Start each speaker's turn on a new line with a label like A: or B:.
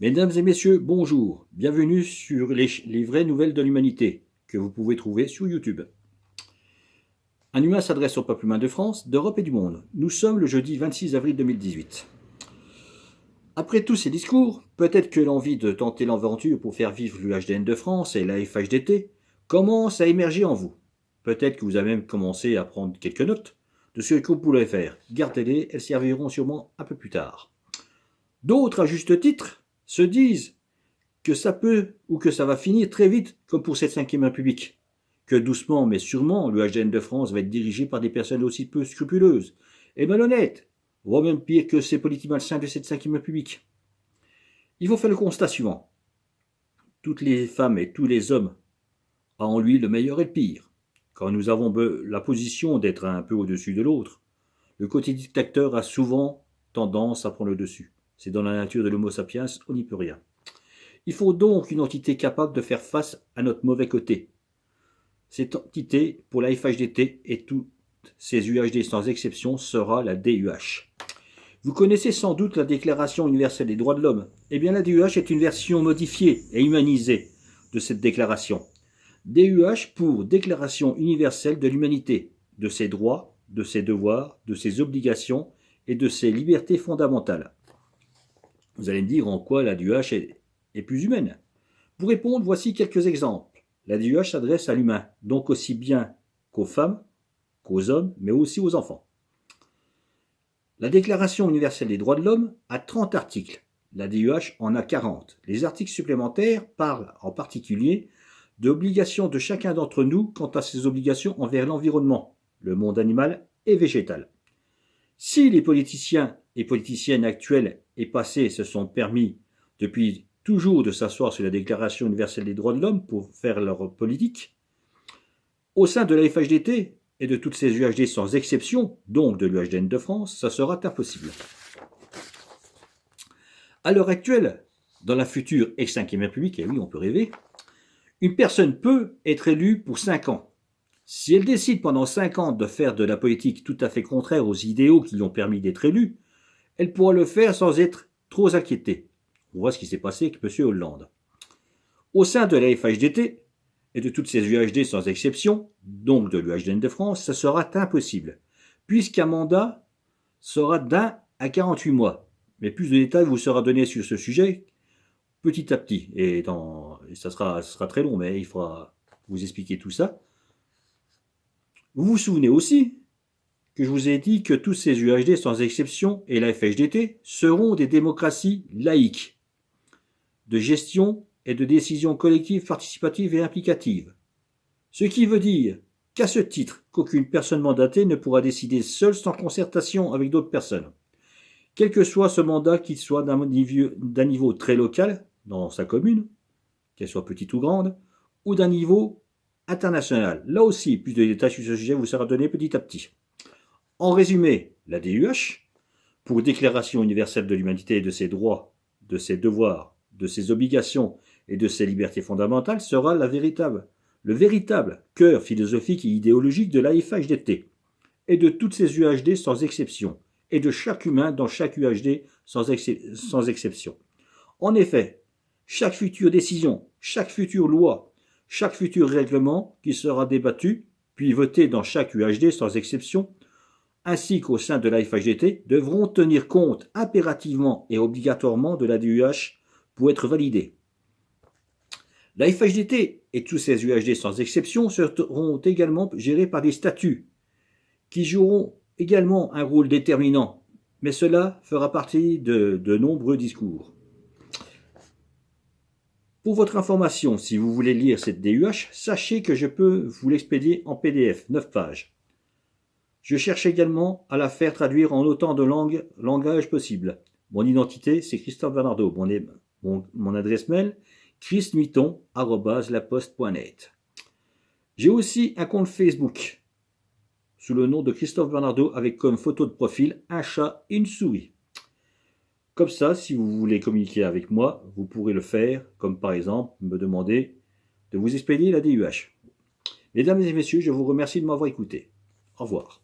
A: Mesdames et messieurs, bonjour. Bienvenue sur les vraies nouvelles de l'humanité, que vous pouvez trouver sur YouTube. Un humain s'adresse au peuple humain de France, d'Europe et du monde. Nous sommes le jeudi 26 avril 2018. Après tous ces discours, peut-être que l'envie de tenter l'aventure pour faire vivre l'UHDN de France et la FHDT commence à émerger en vous. Peut-être que vous avez même commencé à prendre quelques notes de ce que vous pourrez faire. Gardez-les, elles serviront sûrement un peu plus tard. D'autres, à juste titre, se disent que ça peut ou que ça va finir très vite, comme pour cette 5e République. Que doucement mais sûrement, l'UHDN de France va être dirigé par des personnes aussi peu scrupuleuses et malhonnêtes, voire même pire que ces politiques malsains de cette 5e République. Il faut faire le constat suivant. Toutes les femmes et tous les hommes ont en lui le meilleur et le pire. Quand nous avons la position d'être un peu au-dessus de l'autre, le côté dictateur a souvent tendance à prendre le dessus. C'est dans la nature de l'homo sapiens, on n'y peut rien. Il faut donc une entité capable de faire face à notre mauvais côté. Cette entité, pour la FHDT et toutes ces UHD sans exception, sera la DUH. Vous connaissez sans doute la Déclaration universelle des droits de l'homme. Eh bien, la DUH est une version modifiée et humanisée de cette déclaration. DUH pour Déclaration universelle de l'humanité, de ses droits, de ses devoirs, de ses obligations et de ses libertés fondamentales. Vous allez me dire en quoi la DUH est plus humaine. Pour répondre, voici quelques exemples. La DUH s'adresse à l'humain, donc aussi bien qu'aux femmes, qu'aux hommes, mais aussi aux enfants. La Déclaration universelle des droits de l'homme a 30 articles. La DUH en a 40. Les articles supplémentaires parlent en particulier d'obligations de chacun d'entre nous quant à ses obligations envers l'environnement, le monde animal et végétal. Si les politiciens et politiciennes actuels et passés se sont permis depuis toujours de s'asseoir sur la Déclaration universelle des droits de l'homme pour faire leur politique, au sein de la FHDT et de toutes ces UHD sans exception, donc de l'UHDN de France, ça sera impossible. À l'heure actuelle, dans la future ex-5e République, et oui, on peut rêver, une personne peut être élue pour 5 ans. Si elle décide pendant 5 ans de faire de la politique tout à fait contraire aux idéaux qui lui ont permis d'être élue, elle pourra le faire sans être trop inquiétée. On voit ce qui s'est passé avec M. Hollande. Au sein de la FHDT et de toutes ces UHD sans exception, donc de l'UHDN de France, ça sera impossible, puisqu'un mandat sera d'1 à 48 mois. Mais plus de détails vous sera donné sur ce sujet petit à petit. Et ça sera très long, mais il faudra vous expliquer tout ça. Vous vous souvenez aussi que je vous ai dit que tous ces UHD sans exception et la FHDT seront des démocraties laïques, de gestion et de décision collective, participative et implicative. Ce qui veut dire qu'à ce titre, qu'aucune personne mandatée ne pourra décider seule sans concertation avec d'autres personnes. Quel que soit ce mandat, qu'il soit d'un niveau très local, dans sa commune, qu'elle soit petite ou grande, ou d'un niveau international. Là aussi, plus de détails sur ce sujet vous sera donné petit à petit. En résumé, la DUH, pour Déclaration universelle de l'humanité et de ses droits, de ses devoirs, de ses obligations et de ses libertés fondamentales, sera le véritable cœur philosophique et idéologique de la FHDT et de toutes ces UHD sans exception, et de chaque humain dans chaque UHD sans exception. En effet, chaque future décision, chaque future loi, chaque futur règlement qui sera débattu, puis voté dans chaque UHD sans exception, ainsi qu'au sein de la FHDT, devront tenir compte impérativement et obligatoirement de la DUH pour être validés. La FHDT et tous ces UHD sans exception seront également gérés par des statuts qui joueront également un rôle déterminant, mais cela fera partie de nombreux discours. Pour votre information, si vous voulez lire cette DUH, sachez que je peux vous l'expédier en PDF, 9 pages. Je cherche également à la faire traduire en autant de langages possibles. Mon identité, c'est Christophe Bernardo. Mon adresse mail, chrisnuiton@laposte.net. J'ai aussi un compte Facebook, sous le nom de Christophe Bernardo, avec comme photo de profil un chat et une souris. Comme ça, si vous voulez communiquer avec moi, vous pourrez le faire, comme par exemple me demander de vous expédier la DUH. Mesdames et messieurs, je vous remercie de m'avoir écouté. Au revoir.